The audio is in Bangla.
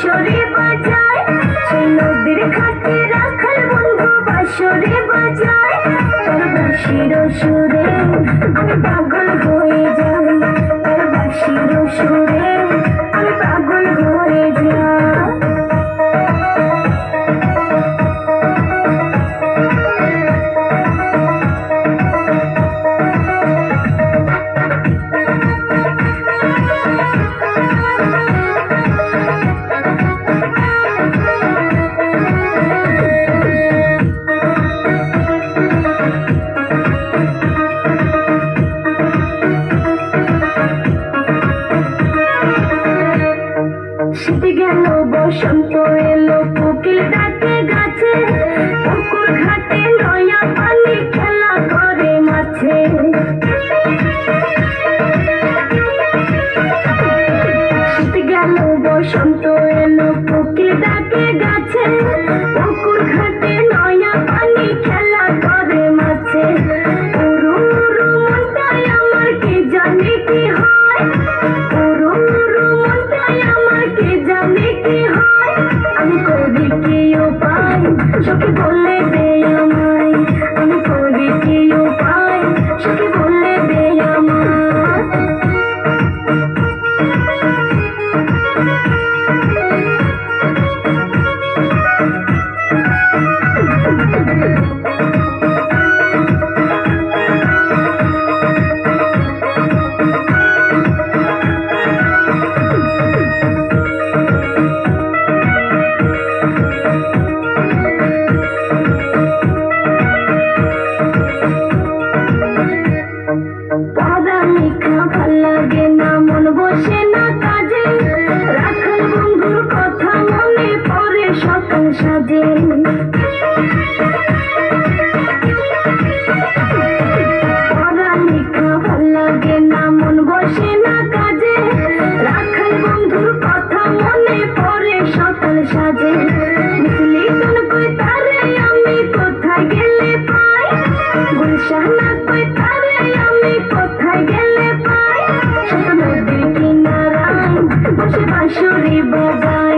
বাঁশরে বাজায়, সেই নদীর ঘাটে রাখাল বন্ধু বাঁশরে বাজায়। তার বাঁশির সুরে আমি পাগল হয়ে যাই, তার বাঁশির সুরে আমি পাগল হয়ে যাই। শীত গেল বসন্ত এলো, কোকিল ডাকে গাছে, পুকুর ঘাটে নয়া পানি খেলা করে মাছে। শীত গেল বসন্ত এলো, কোকিল ডাকে গাছে, পুকুর ঘাটে নয়া পানি খেলা করে মাছে। উরু উরু মনটাই আমার কি জানি কি হয়, উরু উরু মনটাই আমার কি জানি কি হয়। আমি করি কি উপায় সখী বলে দে আমায়, আমি করি কি উপায় সখী বলে দে আমায়। পড়া লেখা ভাল লাগে না, মন বসে না কাজে, রাখাল বন্ধুর কথা মনে পড়ে সকাল সাজে। পড়া লেখা ভাল লাগে না, মন বসে না কাজে, রাখাল বন্ধুর কথা মনে পড়ে সকাল সাজে। মিছলি গান কই তারে আমি কোথায় গেলে পাই, গুলশানা কই তারে আমি কোথায় গেলে পাই। ছোট নদীর কিনারায় বসে বাঁশরি বাজায়।